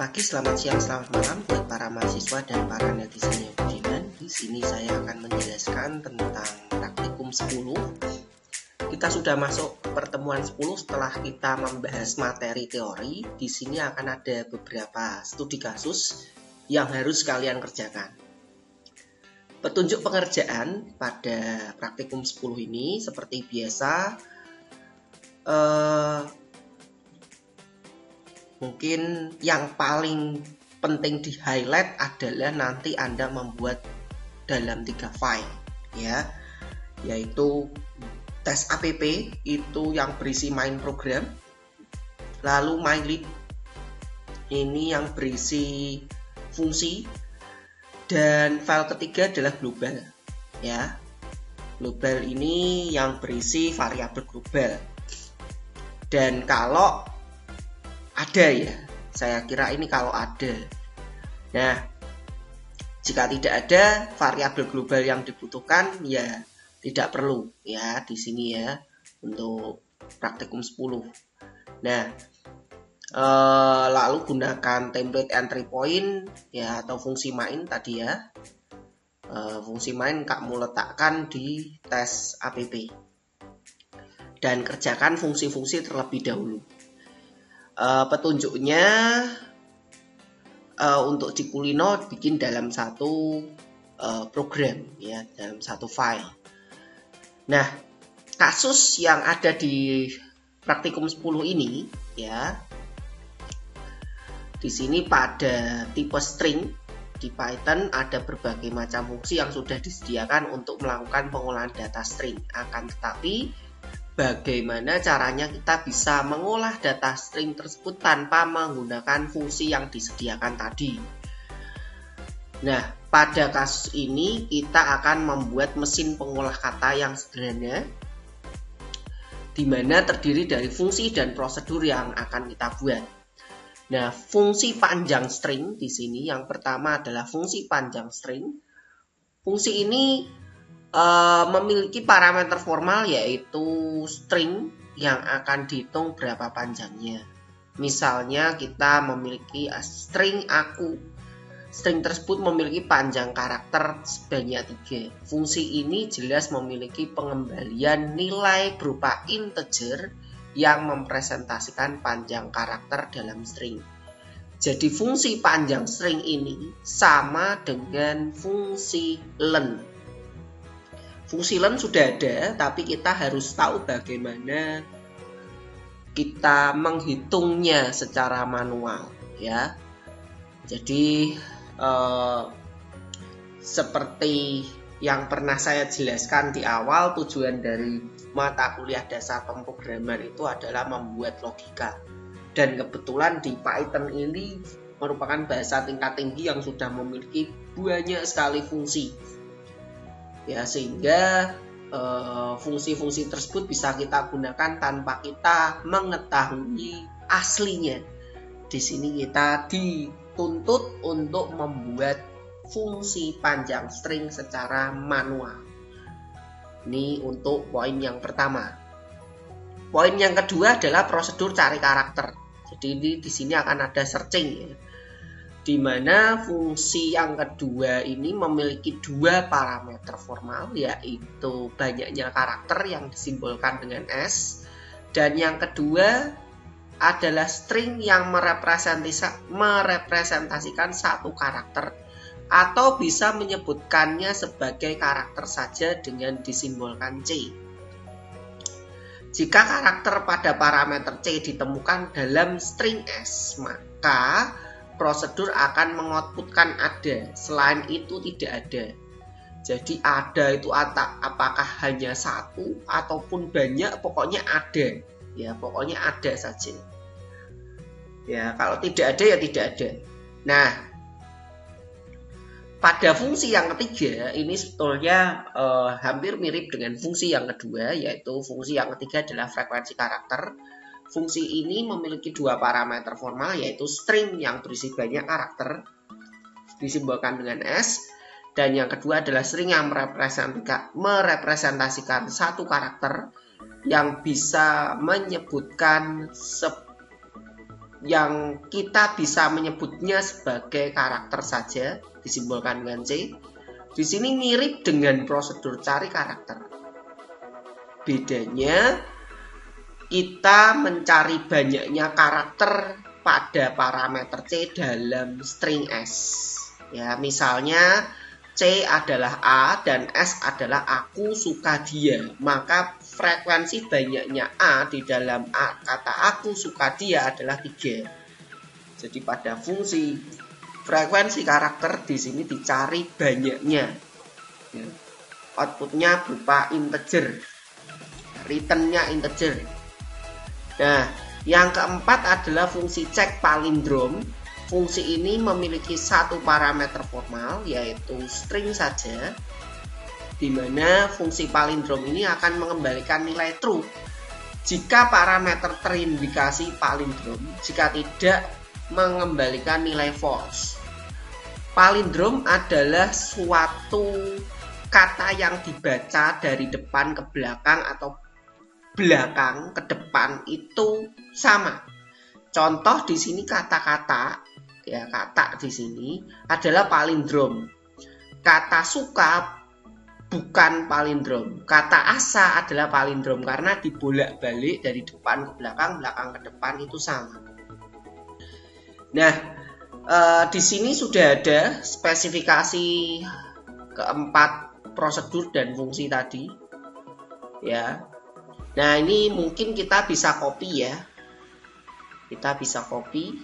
Selamat pagi, selamat siang, selamat malam buat para mahasiswa dan para netizen yang budiman. Di sini saya akan menjelaskan tentang praktikum 10. Kita sudah masuk pertemuan 10 setelah kita membahas materi teori. Di sini akan ada beberapa studi kasus yang harus kalian kerjakan. Petunjuk pengerjaan pada praktikum 10 ini seperti biasa, mungkin yang paling penting di highlight adalah nanti Anda membuat dalam 3 file ya, yaitu tes app itu yang berisi main program, lalu mylib ini yang berisi fungsi, dan file ketiga adalah global ya. Global ini yang berisi variabel global. Dan kalau ada ya, saya kira ini kalau ada. Nah, jika tidak ada variabel global yang dibutuhkan, ya tidak perlu ya di sini ya untuk praktikum 10. Nah, lalu gunakan template entry point ya atau fungsi main tadi ya. Fungsi main kamu letakkan di tes app dan kerjakan fungsi-fungsi terlebih dahulu. Petunjuknya untuk di Kulino bikin dalam satu program ya, dalam satu file. Nah, kasus yang ada di praktikum 10 ini ya, di sini pada tipe string di Python ada berbagai macam fungsi yang sudah disediakan untuk melakukan pengolahan data string. Akan tetapi bagaimana caranya kita bisa mengolah data string tersebut tanpa menggunakan fungsi yang disediakan tadi. Nah, pada kasus ini kita akan membuat mesin pengolah kata yang sederhana, di mana terdiri dari fungsi dan prosedur yang akan kita buat. Nah, fungsi panjang string di sini yang pertama adalah fungsi panjang string. Fungsi ini memiliki parameter formal yaitu string yang akan dihitung berapa panjangnya. Misalnya kita memiliki string aku. String tersebut memiliki panjang karakter sebanyak 3. Fungsi ini jelas memiliki pengembalian nilai berupa integer yang mempresentasikan panjang karakter dalam string. Jadi fungsi panjang string ini sama dengan fungsi len. Fungsi len sudah ada, tapi kita harus tahu bagaimana kita menghitungnya secara manual ya. Jadi seperti yang pernah saya jelaskan di awal, tujuan dari mata kuliah dasar pemrograman itu adalah membuat logika. Dan kebetulan di Python ini merupakan bahasa tingkat tinggi yang sudah memiliki banyak sekali fungsi. Ya, sehingga fungsi-fungsi tersebut bisa kita gunakan tanpa kita mengetahui aslinya. Di sini kita dituntut untuk membuat fungsi panjang string secara manual. Ini untuk poin yang pertama. Poin yang kedua adalah prosedur cari karakter. Jadi di sini akan ada searching ya, di mana fungsi yang kedua ini memiliki 2 parameter formal, yaitu banyaknya karakter yang disimbolkan dengan S, dan yang kedua adalah string yang merepresentasikan satu karakter atau bisa menyebutkannya sebagai karakter saja dengan disimbolkan C. Jika karakter pada parameter C ditemukan dalam string S, maka prosedur akan mengoutputkan ada, selain itu tidak ada. Jadi ada itu apakah hanya satu ataupun banyak, pokoknya ada. Ya, pokoknya ada saja. Ya, kalau tidak ada ya tidak ada. Nah, pada fungsi yang ketiga ini sebetulnya hampir mirip dengan fungsi yang kedua, yaitu fungsi yang ketiga adalah frekuensi karakter. Fungsi ini memiliki 2 parameter formal, yaitu string yang berisi banyak karakter disimbolkan dengan S, dan yang kedua adalah string yang merepresentasikan satu karakter yang bisa menyebutkan yang kita bisa menyebutnya sebagai karakter saja, disimbolkan dengan C. Di sini mirip dengan prosedur cari karakter. Bedanya kita mencari banyaknya karakter pada parameter C dalam string S. Ya, misalnya C adalah A dan S adalah aku suka dia, maka frekuensi banyaknya A di dalam kata aku suka dia adalah 3. Jadi pada fungsi frekuensi karakter di sini dicari banyaknya. Ya. Outputnya berupa integer, returnnya integer. Nah, yang keempat adalah fungsi cek palindrom. Fungsi ini memiliki satu parameter formal, yaitu string saja, di mana fungsi palindrom ini akan mengembalikan nilai true jika parameter terindikasi palindrom, jika tidak mengembalikan nilai false. Palindrom adalah suatu kata yang dibaca dari depan ke belakang atau belakang ke depan itu sama. Contoh di sini kata-kata, ya kata di sini adalah palindrom. Kata suka bukan palindrom. Kata asa adalah palindrom karena dibolak-balik dari depan ke belakang, belakang ke depan itu sama. Nah, di sini sudah ada spesifikasi keempat prosedur dan fungsi tadi. Ya. Nah, ini mungkin kita bisa copy ya. Kita bisa copy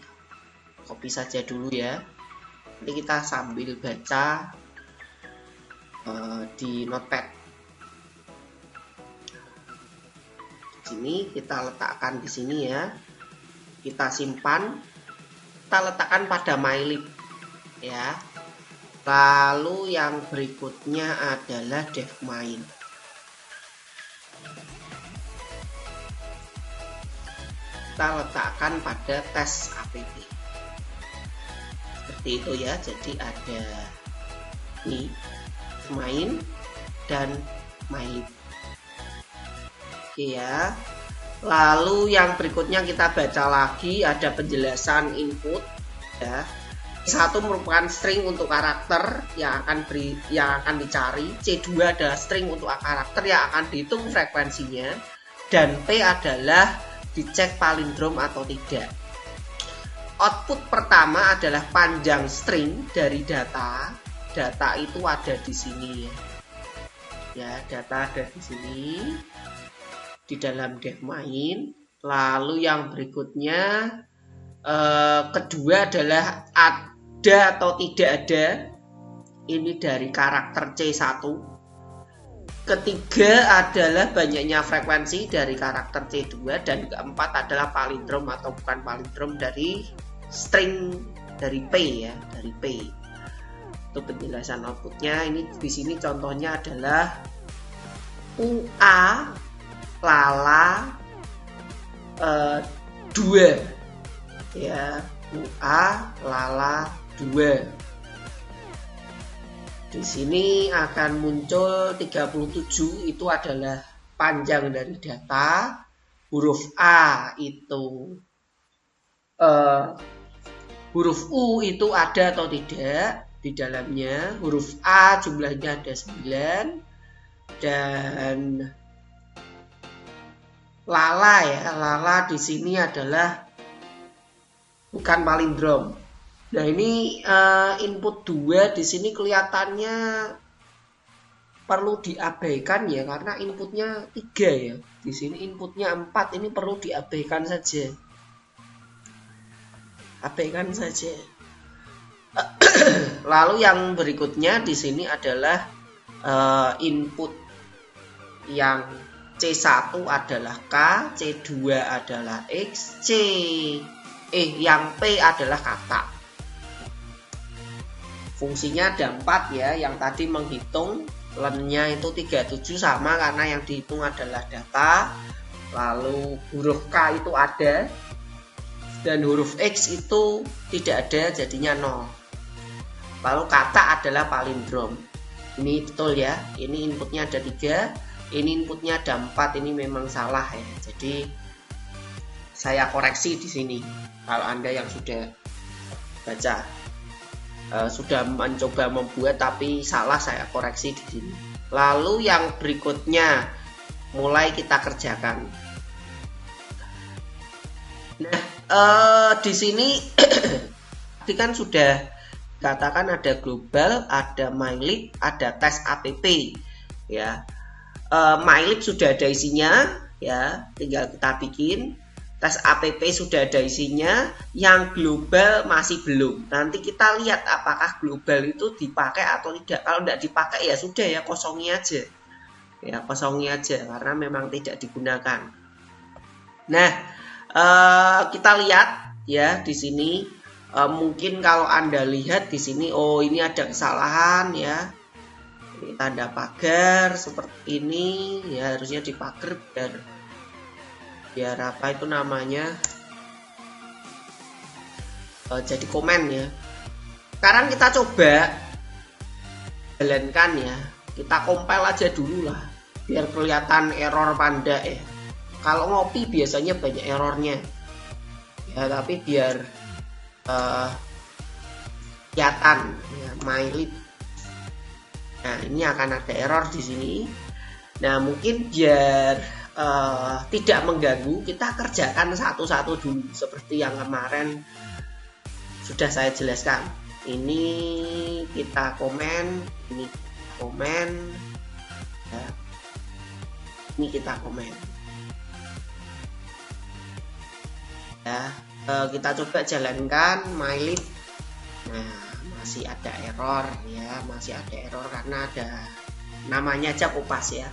saja dulu ya. Nanti kita sambil baca di notepad. Sini kita letakkan di sini ya. Kita simpan. Kita letakkan pada mylib ya. Lalu yang berikutnya adalah dev main. Kita letakkan pada tes app. Seperti itu ya. Jadi ada ini main dan mylib. Oke ya. Lalu yang berikutnya kita baca lagi, ada penjelasan input ya. C1 merupakan string untuk karakter yang akan dicari. C2 adalah string untuk karakter yang akan dihitung frekuensinya, dan P adalah dicek palindrom atau tidak. Output pertama adalah panjang string dari data. Data itu ada di sini ya. Ya, data ada di sini di dalam dev main. Lalu yang berikutnya kedua adalah ada atau tidak ada. Ini dari karakter C1. Ketiga adalah banyaknya frekuensi dari karakter C2, dan keempat adalah palindrom atau bukan palindrom dari string dari P ya, dari P. Itu penjelasan outputnya. Ini di sini contohnya adalah UA lala 2 ya, UA lala 2. Di sini akan muncul 37, itu adalah panjang dari data. Huruf A itu huruf U itu ada atau tidak di dalamnya. Huruf A jumlahnya ada 9, dan lala ya, lala di sini adalah bukan palindrom. Nah, ini input 2 di sini kelihatannya perlu diabaikan ya, karena inputnya 3 ya. Di sini inputnya 4, ini perlu diabaikan saja. Abaikan saja. Lalu yang berikutnya di sini adalah input yang C1 adalah K, C2 adalah X, yang P adalah kata. Fungsinya ada 4 ya, yang tadi menghitung len-nya itu 37 sama karena yang dihitung adalah data. Lalu huruf K itu ada, dan huruf X itu tidak ada, jadinya 0. Lalu kata adalah palindrom. Ini betul ya, ini inputnya ada 3, ini inputnya ada 4, ini memang salah ya. Jadi saya koreksi di sini. Kalau Anda yang sudah baca, sudah mencoba membuat tapi salah, saya koreksi di sini. Lalu yang berikutnya mulai kita kerjakan. Nah, di sini tadi kan sudah katakan ada global, ada mylib, ada tes app ya. Mylib sudah ada isinya ya, tinggal kita bikin. Tes app sudah ada isinya, yang global masih belum. Nanti kita lihat apakah global itu dipakai atau tidak. Kalau tidak dipakai ya sudah ya, kosongi aja. Ya, kosongi aja karena memang tidak digunakan. Nah, kita lihat ya di sini. Mungkin kalau Anda lihat di sini, oh ini ada kesalahan ya. Ini tanda pagar seperti ini ya, harusnya dipagar biar apa itu namanya, jadi komen ya. Sekarang kita coba jalankan ya, kita compile aja dulu lah biar kelihatan error Panda ya. Kalau ngopi biasanya banyak errornya ya, tapi biar kelihatan ya, mylib. Nah, ini akan ada error di sini. Nah, mungkin biar tidak mengganggu, kita kerjakan satu-satu dulu seperti yang kemarin sudah saya jelaskan. Ini kita komen, ini komen ya. Ini kita komen ya. Kita coba jalankan mylib. Nah, masih ada error ya, masih ada error karena ada namanya aja kopas ya.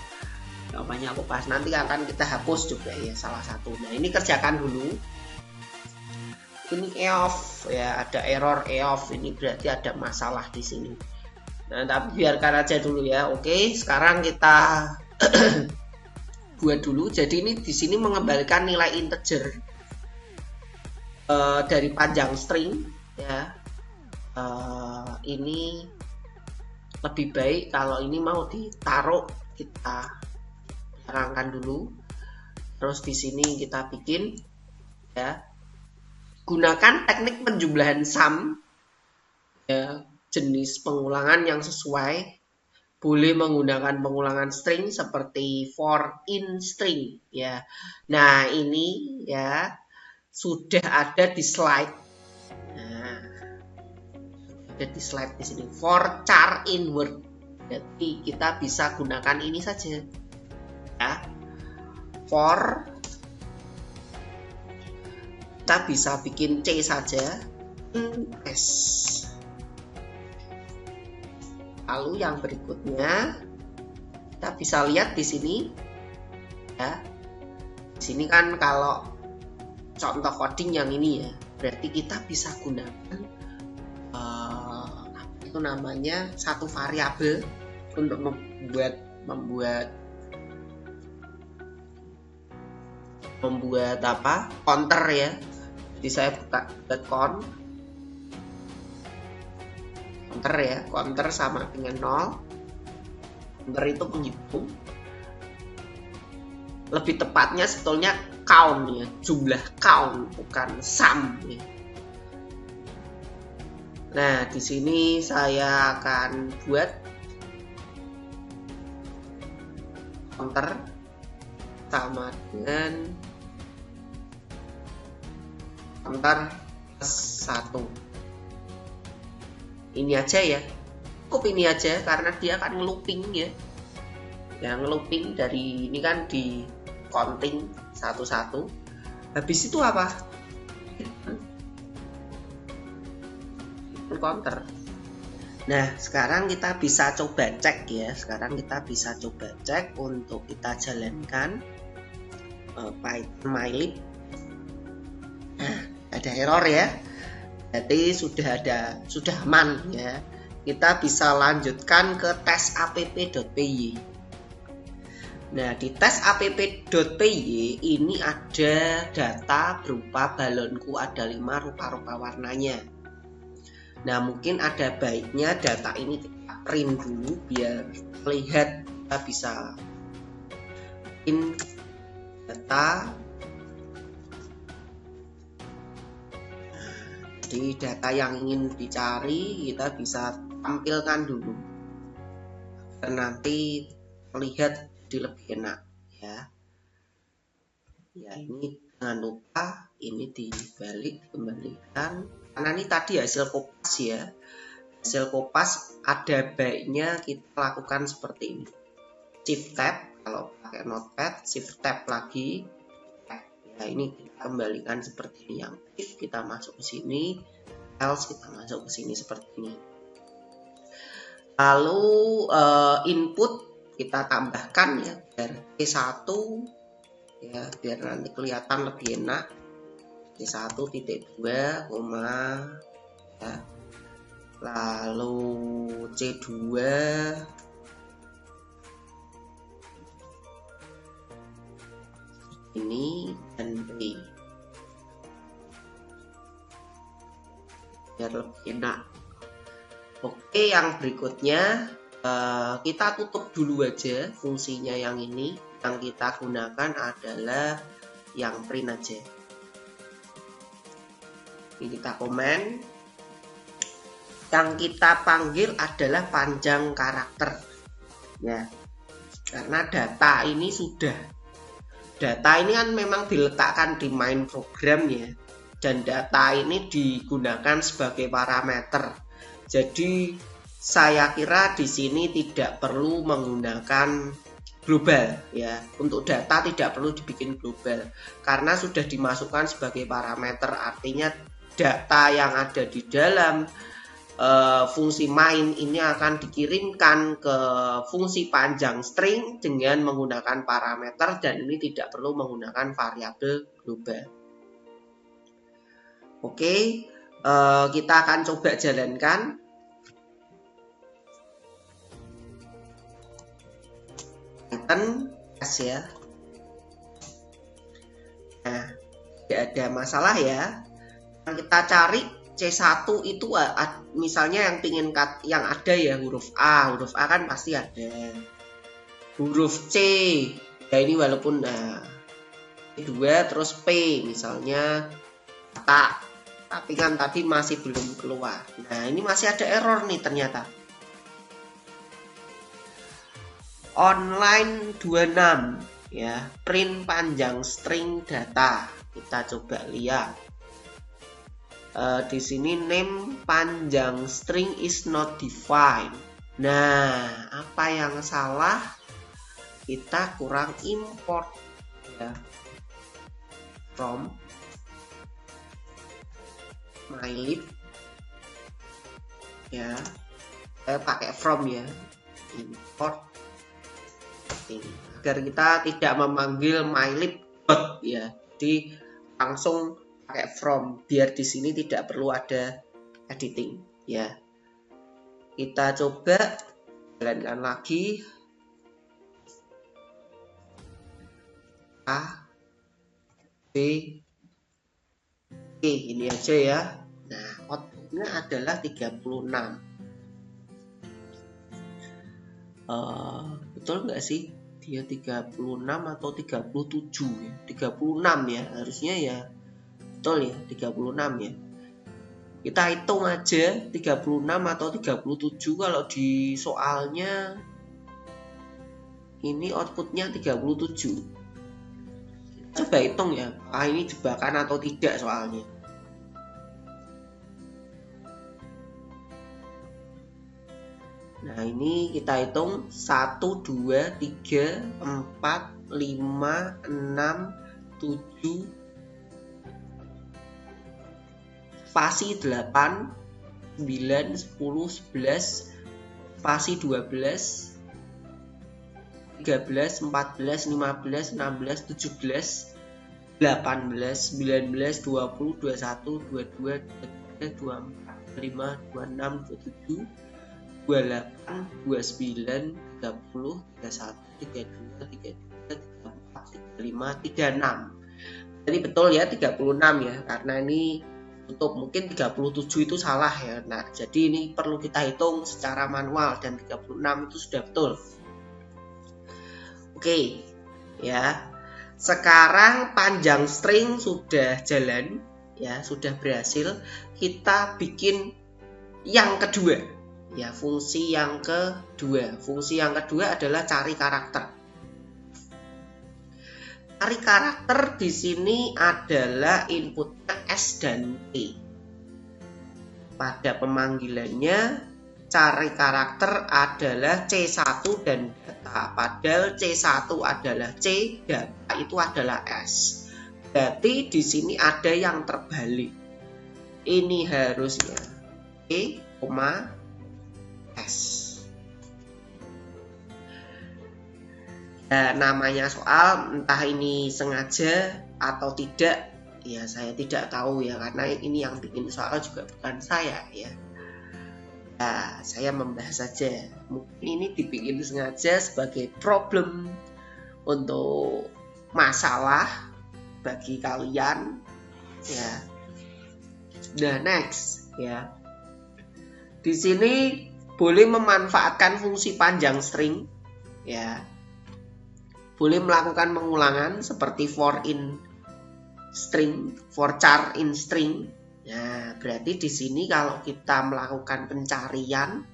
Namanya kopas, nanti akan kita hapus juga ya salah satu. Nah, ini kerjakan dulu. Ini eof ya, ada error eof, ini berarti ada masalah di sini. Nah, tapi biarkan aja dulu ya. Oke, sekarang kita buat dulu. Jadi ini di sini mengembalikan nilai integer dari panjang string ya. Ini lebih baik kalau ini mau ditaruh, kita terangkan dulu. Terus di sini kita bikin ya, gunakan teknik penjumlahan sum ya, jenis pengulangan yang sesuai. Boleh menggunakan pengulangan string seperti for in string ya. Nah, ini ya sudah ada di slide. Nah, ada di slide di sini for char in word. Jadi kita bisa gunakan ini saja ya. For kita bisa bikin C saja, S. Lalu yang berikutnya kita bisa lihat di sini ya. Di sini kan kalau contoh coding yang ini ya, berarti kita bisa gunakan apa itu namanya, satu variabel untuk membuat apa, counter ya. Jadi saya buka counter ya, counter sama dengan 0. Counter itu menghitung, lebih tepatnya sebetulnya count ya, jumlah count bukan sum ya. Nah, di sini saya akan buat counter sama dengan counter plus 1. Ini aja ya, cukup ini aja karena dia akan ngelooping ya. Yang ngelooping dari ini kan di counting satu-satu. Habis itu apa? Counter. Nah, sekarang kita bisa coba cek ya. Sekarang kita bisa coba cek untuk kita jalankan Python mylib. Nah, ada error ya. Jadi sudah aman ya. Kita bisa lanjutkan ke tes app.py. Nah, di tes app.py ini ada data berupa balonku ada 5 rupa-rupa warnanya. Nah, mungkin ada baiknya data ini kita print dulu biar terlihat. Kita bisa print data Jadi data yang ingin dicari kita bisa tampilkan dulu dan nanti melihat jadi lebih enak ya. Ya ini jangan lupa ini dibalik kembalikan karena ini tadi hasil kopas ya. Hasil kopas ada baiknya kita lakukan seperti ini. Shift tab kalau pakai notepad, shift tab lagi. Ya ini kita kembalikan seperti ini, yang if kita masuk ke sini, else kita masuk ke sini seperti ini. Lalu input kita tambahkan ya biar T1 ya biar nanti kelihatan lebih enak. T1.2, ya. Lalu C2 ini dan B biar lebih enak. Oke, yang berikutnya kita tutup dulu aja fungsinya. Yang ini yang kita gunakan adalah yang print aja. Ini kita komen. Yang kita panggil adalah panjang karakter ya, karena data ini kan memang diletakkan di main program ya, dan data ini digunakan sebagai parameter. Jadi saya kira di sini tidak perlu menggunakan global ya. Untuk data tidak perlu dibikin global karena sudah dimasukkan sebagai parameter. Artinya data yang ada di dalam fungsi main ini akan dikirimkan ke fungsi panjang string dengan menggunakan parameter, dan ini tidak perlu menggunakan variabel global. Oke, kita akan coba jalankan. Python ya. Nah, tidak ada masalah ya. Yang kita cari C1 itu misalnya yang ada ya huruf A kan pasti ada. Huruf C ya ini walaupun C2 terus P misalnya kata, tapi kan tadi masih belum keluar. Nah, ini masih ada error nih ternyata. Online 26 ya, print panjang string data. Kita coba lihat. Di sini name panjang string is not defined. Nah, apa yang salah? Kita kurang import ya. From mylib ya. Saya pakai from ya. Import ini agar kita tidak memanggil mylib ya. Jadi langsung pakai from biar di sini tidak perlu ada editing ya. Kita coba jalankan lagi. A B E ini aja ya. Nah, outputnya adalah 36. Betul nggak sih? Dia 36 atau 37 ya? 36 ya harusnya ya. Betul ya, 36 ya. Kita hitung aja 36 atau 37. Kalau di soalnya ini outputnya 37. Coba hitung ya, ini jebakan atau tidak soalnya. Nah, ini kita hitung 1, 2, 3, 4, 5, 6, 7, spasi 8, 9, 10, 11, spasi 12, 13, 14, 15, 16, 17, 18, 19, 20, 21, 22, 23, 24, 25, 26, 27, 28, 29, 30, 31, 32, 33, 34, 35, 36. Jadi betul ya 36 ya, karena ini tutup, mungkin 37 itu salah ya. Nah, jadi ini perlu kita hitung secara manual dan 36 itu sudah betul. Oke, ya. Sekarang panjang string sudah jalan ya, sudah berhasil. Kita bikin yang kedua, ya, fungsi yang kedua. Fungsi yang kedua adalah cari karakter. Cari karakter di sini adalah inputnya S dan T. Pada pemanggilannya, cari karakter adalah C1 dan data. Padahal C1 adalah C, data itu adalah S. Berarti di sini ada yang terbalik. Ini harusnya E, S. Ya, namanya soal, entah ini sengaja atau tidak, ya saya tidak tahu ya, karena ini yang bikin soal juga bukan saya ya. Ya, saya membahas saja. Mungkin ini dibikin sengaja sebagai problem untuk masalah bagi kalian ya. Nah, next ya. Di sini boleh memanfaatkan fungsi panjang string ya. Boleh melakukan pengulangan seperti for in string, for char in string. Nah, berarti di sini kalau kita melakukan pencarian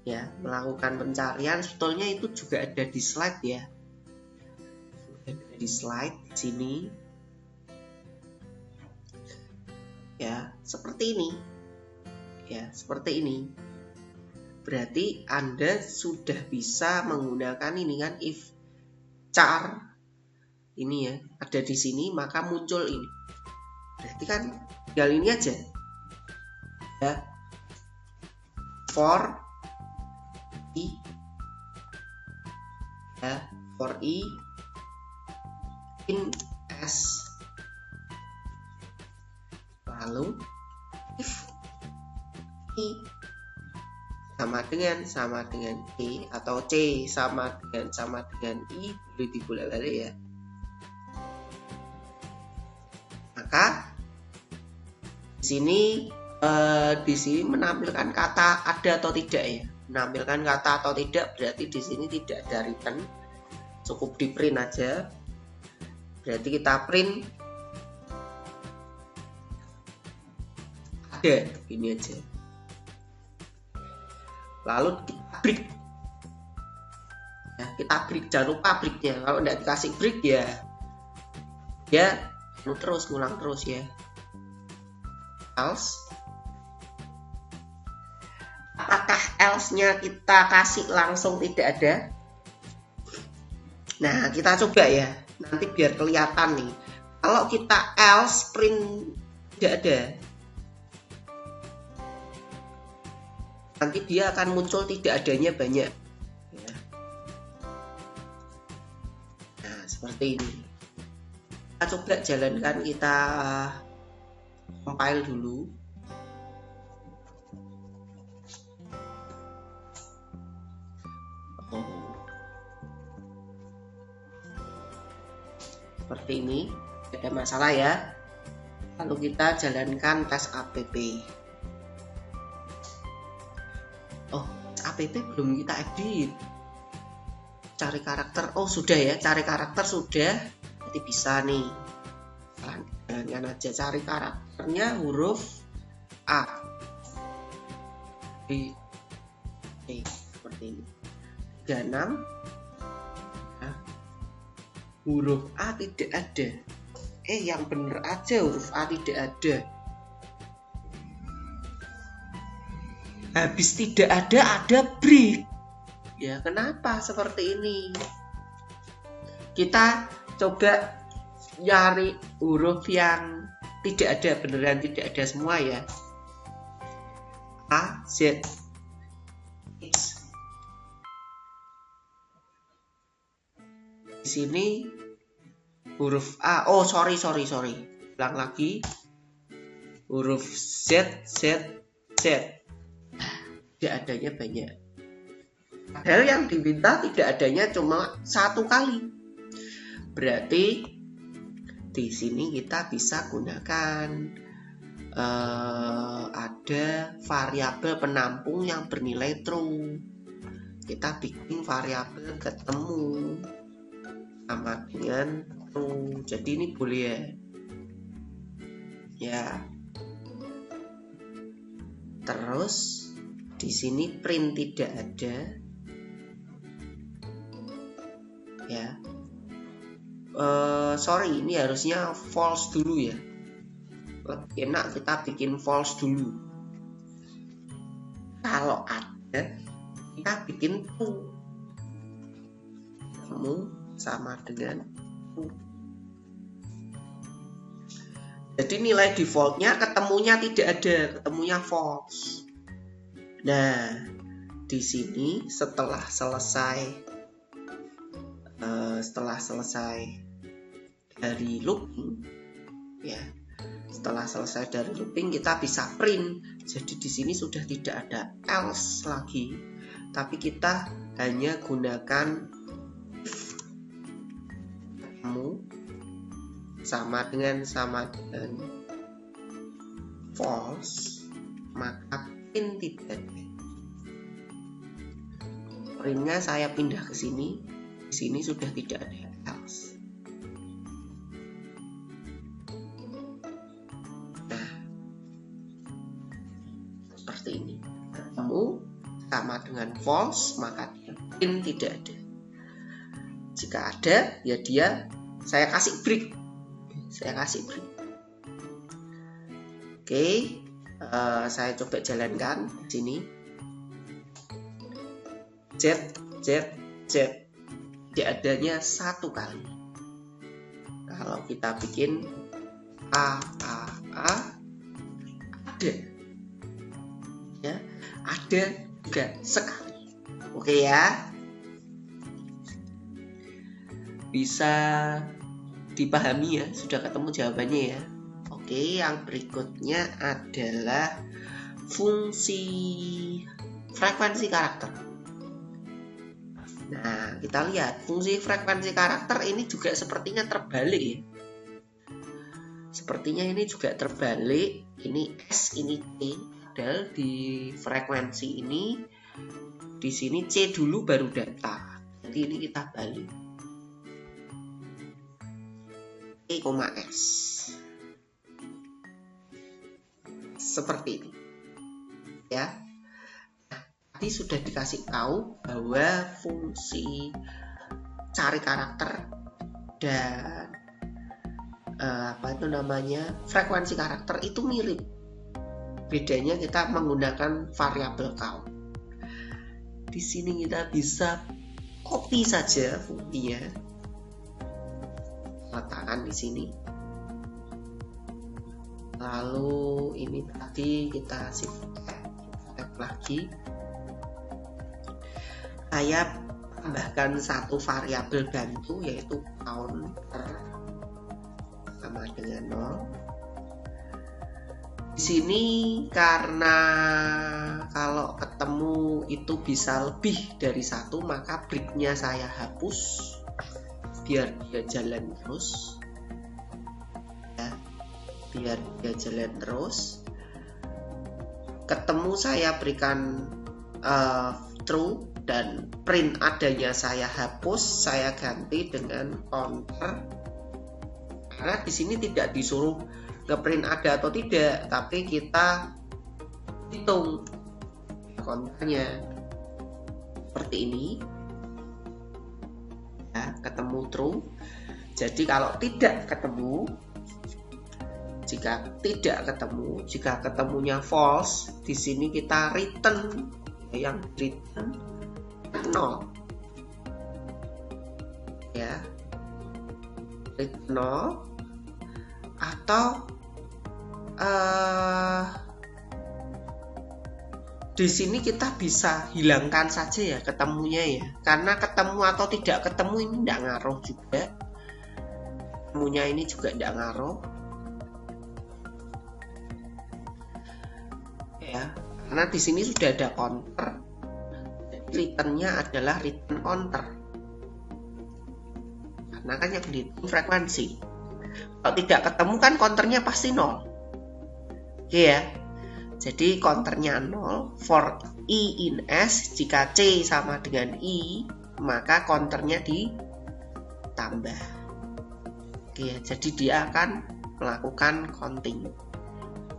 ya, melakukan pencarian sebetulnya itu juga ada di slide ya. Ada di slide di sini. Ya, seperti ini. Ya, seperti ini. Berarti Anda sudah bisa menggunakan ini kan, if char ini ya ada di sini, maka muncul ini. Berarti kan tinggal ini aja ya, for i ya, for i in S, lalu if i sama dengan E atau C sama dengan I, boleh dibolak-balik ya. Maka di sini menampilkan kata ada atau tidak ya. Menampilkan kata atau tidak berarti di sini tidak ada return. Cukup di print aja. Berarti kita print ada, ini aja. Lalu kita break ya, kita break, jangan lupa breaknya. Kalau tidak dikasih break ya terus ngulang terus ya. Else, apakah else-nya kita kasih langsung tidak ada? Nah, kita coba ya, nanti biar kelihatan nih. Kalau kita else print tidak ada, nanti dia akan muncul tidak adanya banyak ya. Nah, seperti ini. Kita coba jalankan, kita compile dulu. Seperti ini, tidak ada masalah ya. Lalu kita jalankan tes app. App belum kita edit. Cari karakter, oh sudah ya, cari karakter sudah. Nanti bisa nih, jalankan aja. Cari karakternya huruf A, B, E, seperti ini. 36 nah, huruf A tidak ada. Yang bener aja, huruf A tidak ada. Habis tidak ada break ya. Kenapa seperti ini? Kita coba nyari huruf yang tidak ada, beneran tidak ada semua ya. A, Z, X. Di sini huruf A, oh sorry, ulang lagi. Huruf Z. Tidak adanya banyak. Padahal yang diminta tidak adanya cuma satu kali. Berarti di sini kita bisa gunakan ada variabel penampung yang bernilai true. Kita bikin variabel ketemu sama dengan true. Jadi ini boleh ya. ya. Terus di sini print tidak ada, ya. Sorry, ini harusnya false dulu ya. Lebih enak kita bikin false dulu. Kalau ada, kita bikin true. Ketemu sama dengan true. Jadi nilai defaultnya ketemunya tidak ada, ketemunya false. Nah, di sini setelah selesai dari looping, ya. Setelah selesai dari looping kita bisa print. Jadi di sini sudah tidak ada else lagi, tapi kita hanya gunakan if ketemu sama dengan false, maka print tidak ada. Printnya saya pindah ke sini. Di sini sudah tidak ada else. Seperti ini, ketemu sama dengan false, maka print tidak ada. Jika ada, ya saya kasih break. Oke, saya coba jalankan di sini. Z tidak adanya satu kali. Kalau kita bikin ada, ya, ada juga sekali. Oke ya, bisa dipahami ya, sudah ketemu jawabannya ya. Oke, yang berikutnya adalah fungsi frekuensi karakter. Nah, kita lihat fungsi frekuensi karakter ini juga sepertinya terbalik ya. Sepertinya ini juga terbalik. Ini S, ini T. Padahal di frekuensi ini, di sini C dulu baru data. Jadi ini kita balik. E, S. Seperti ini. Ya. Tadi sudah dikasih tahu bahwa fungsi cari karakter dan frekuensi karakter itu mirip. Bedanya kita menggunakan variabel count. Di sini kita bisa copy saja fungsinya, letakkan di sini. Lalu ini tadi kita shift tab lagi. Saya tambahkan satu variabel bantu, yaitu counter sama dengan 0. Di sini karena kalau ketemu itu bisa lebih dari satu, maka breaknya saya hapus biar dia jalan terus. Ya, biar dia jalan terus. Ketemu saya berikan true, dan print adanya saya hapus, saya ganti dengan counter. Karena di sini tidak disuruh ngeprint ada atau tidak, tapi kita hitung counternya seperti ini. Ya, ketemu true. Jadi kalau tidak ketemu, jika ketemunya false, di sini kita return yang return 0. Ya. Return 0, atau di sini kita bisa hilangkan saja ya ketemunya ya, karena ketemu atau tidak ketemu ini tidak ngaruh juga. Ketemunya ini juga tidak ngaruh ya, karena di sini sudah ada counter. Returnnya adalah return counter, karena kan yang dihitung frekuensi. Kalau tidak ketemu kan counternya pasti 0. Oke ya. Jadi counternya 0 for I in S. Jika C sama dengan I, maka counternya ditambah. Oke ya. Jadi dia akan melakukan counting.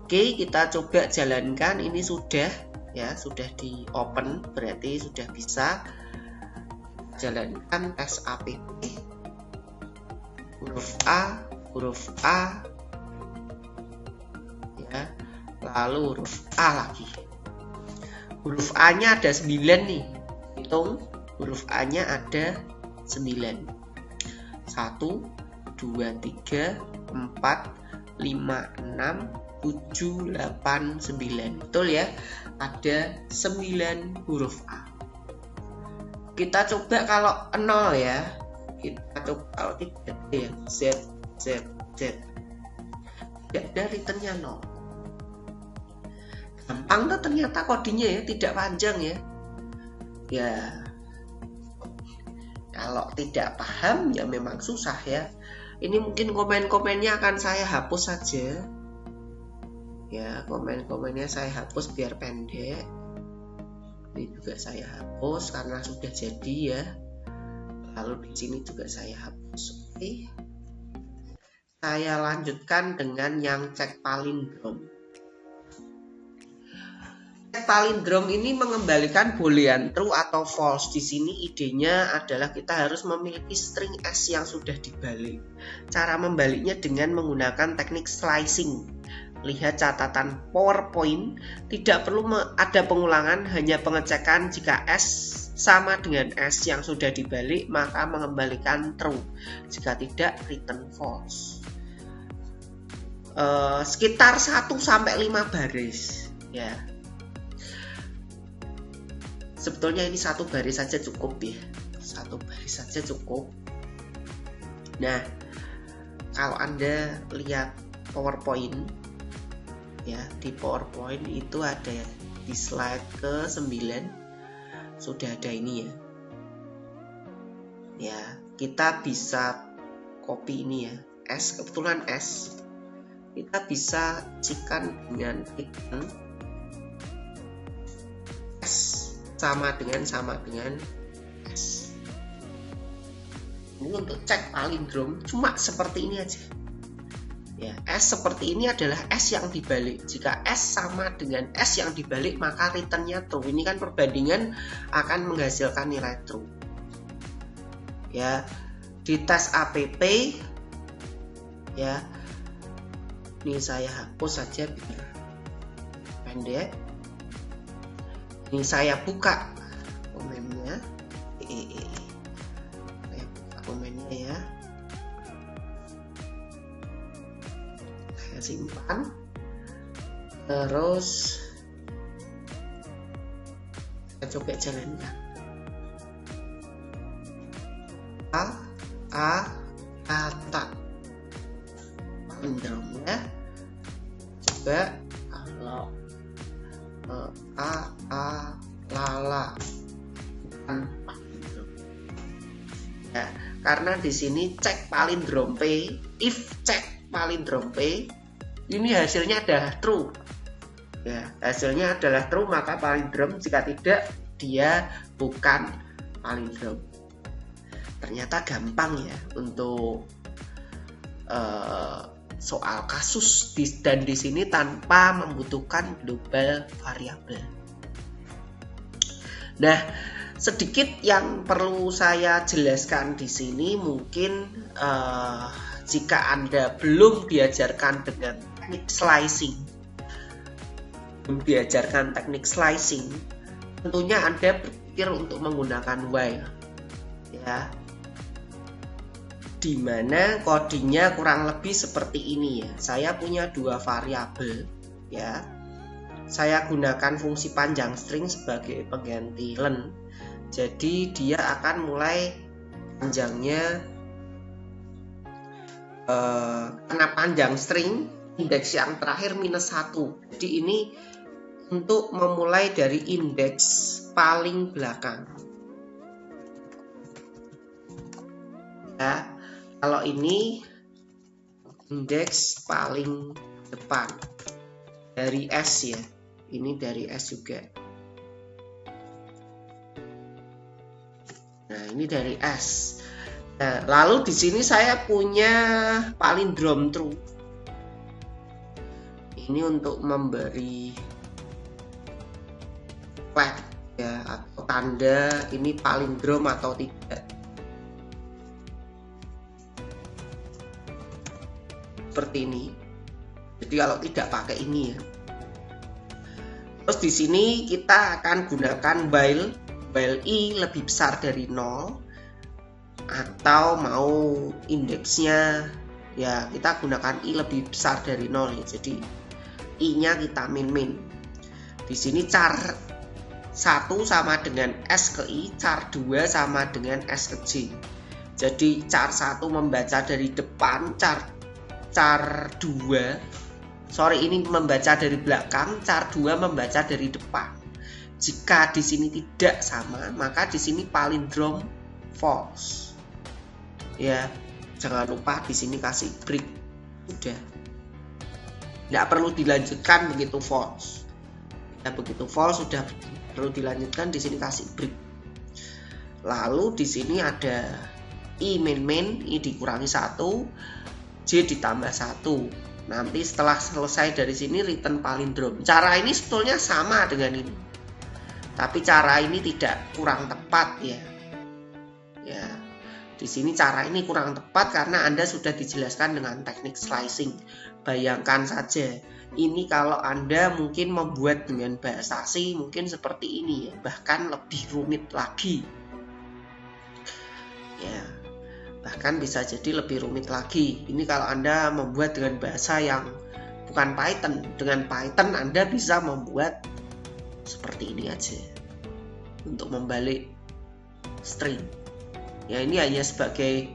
Oke, kita coba jalankan. Ini sudah ya, sudah di open, berarti sudah bisa. Jalankan tes app. Huruf A ya, lalu huruf A lagi. Huruf A nya ada 9 nih, hitung huruf A nya ada 9. 1, 2, 3, 4, 5, 6, 7, 8, 9. Betul ya, ada 9 huruf A. Kita coba kalau 0 ya, kita coba kalau tidak ya, Z. Tidak ada returnnya 0. Gampang tuh ternyata kodenya ya, tidak panjang ya. Ya, kalau tidak paham ya memang susah ya. Ini mungkin komen-komennya akan saya hapus saja. Ya, komen-komennya saya hapus biar pendek. Ini juga saya hapus karena sudah jadi ya. Lalu di sini juga saya hapus. Oke. Saya lanjutkan dengan yang cek palindrom. Cek palindrom ini mengembalikan boolean true atau false. Di sini idenya adalah kita harus memiliki string S yang sudah dibalik. Cara membaliknya dengan menggunakan teknik slicing. Lihat catatan PowerPoint, tidak perlu ada pengulangan, hanya pengecekan jika S sama dengan S yang sudah dibalik maka mengembalikan true, jika tidak return false. Sekitar 1-5 baris ya. Sebetulnya ini 1 baris saja cukup ya, 1 baris saja cukup. Nah, kalau Anda lihat PowerPoint ya, di PowerPoint itu ada di slide ke-9 sudah ada ini ya. Ya, kita bisa copy ini ya, S, kebetulan S. Kita bisa cikan dengan return S sama dengan S. Ini untuk cek palindrom cuma seperti ini aja. Ya, S seperti ini adalah S yang dibalik. Jika S sama dengan S yang dibalik maka returnnya true. Ini kan perbandingan akan menghasilkan nilai true. Ya, di tes app ya. Ini saya hapus saja biar pendek. Ini saya buka komennya. Saya buka komennya ya. Saya simpan. Terus saya coba jalankan. Kata palindrom ya. Coba kalau lala bukan palindrom. Ya, karena di sini cek palindrom P, if cek palindrom P, ini hasilnya adalah true. Ya, hasilnya adalah true maka palindrom, jika tidak dia bukan palindrom. Ternyata gampang ya untuk soal kasus dan di sini tanpa membutuhkan global variabel. Nah, sedikit yang perlu saya jelaskan di sini mungkin jika Anda belum diajarkan dengan teknik slicing, tentunya Anda berpikir untuk menggunakan while ya. Dimana codingnya kurang lebih seperti ini ya. Saya punya 2 variabel ya. Saya gunakan fungsi panjang string sebagai pengganti len. Jadi dia akan mulai panjangnya karena panjang string indeks yang terakhir -1. Jadi ini untuk memulai dari indeks paling belakang. Ya. Kalau ini indeks paling depan dari S ya, ini dari S juga. Nah, ini dari S. Nah, lalu di sini saya punya palindrom true. ini untuk memberi flag ya, atau tanda ini palindrom atau tidak. Seperti ini. Jadi kalau tidak pakai ini ya. Terus di sini kita akan gunakan while i lebih besar dari 0, atau mau indeksnya ya kita gunakan i lebih besar dari 0 ya. Jadi i-nya kita min. Di sini char 1 sama dengan S ke I, char 2 sama dengan S ke J. Jadi char 1 membaca dari depan, char 2 ini membaca dari belakang, char 2 membaca dari depan. Jika di sini tidak sama, maka di sini palindrom false. Ya, jangan lupa di sini kasih break. Udah. Nggak perlu dilanjutkan begitu false. Ya, begitu false sudah perlu dilanjutkan, di sini kasih break. Lalu di sini ada i min, i dikurangi 1, j ditambah 1. Nanti setelah selesai dari sini return palindrom. Cara ini sebetulnya sama dengan ini, tapi cara ini tidak kurang tepat ya. Ya, di sini cara ini kurang tepat karena Anda sudah dijelaskan dengan teknik slicing. Bayangkan saja, ini kalau Anda mungkin membuat dengan bahasa C mungkin seperti ini ya, bahkan lebih rumit lagi. Ya, bahkan bisa jadi lebih rumit lagi. Ini kalau Anda membuat dengan bahasa yang bukan Python. Dengan Python Anda bisa membuat seperti ini aja untuk membalik string. Ya, ini hanya sebagai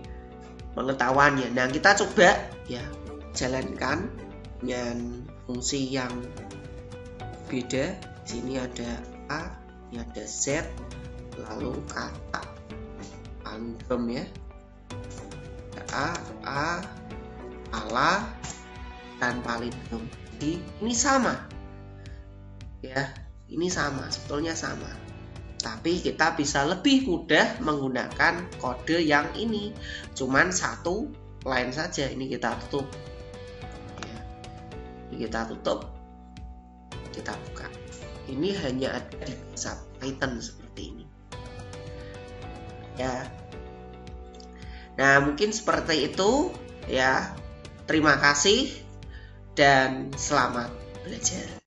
pengetahuannya. Nah, kita coba ya jalankan dengan fungsi yang beda. Di sini ada A, ini ada Z, lalu kata palindrom ya. A, ala, dan palindrom. Jadi ini sama. Ya, ini sama, sebetulnya sama. Tapi kita bisa lebih mudah menggunakan kode yang ini. Cuman satu line saja. Ini kita tutup. Ya. Ini kita tutup. Kita buka. Ini hanya ada di bahasa Python seperti ini. Ya. Nah, mungkin seperti itu ya. Terima kasih dan selamat belajar.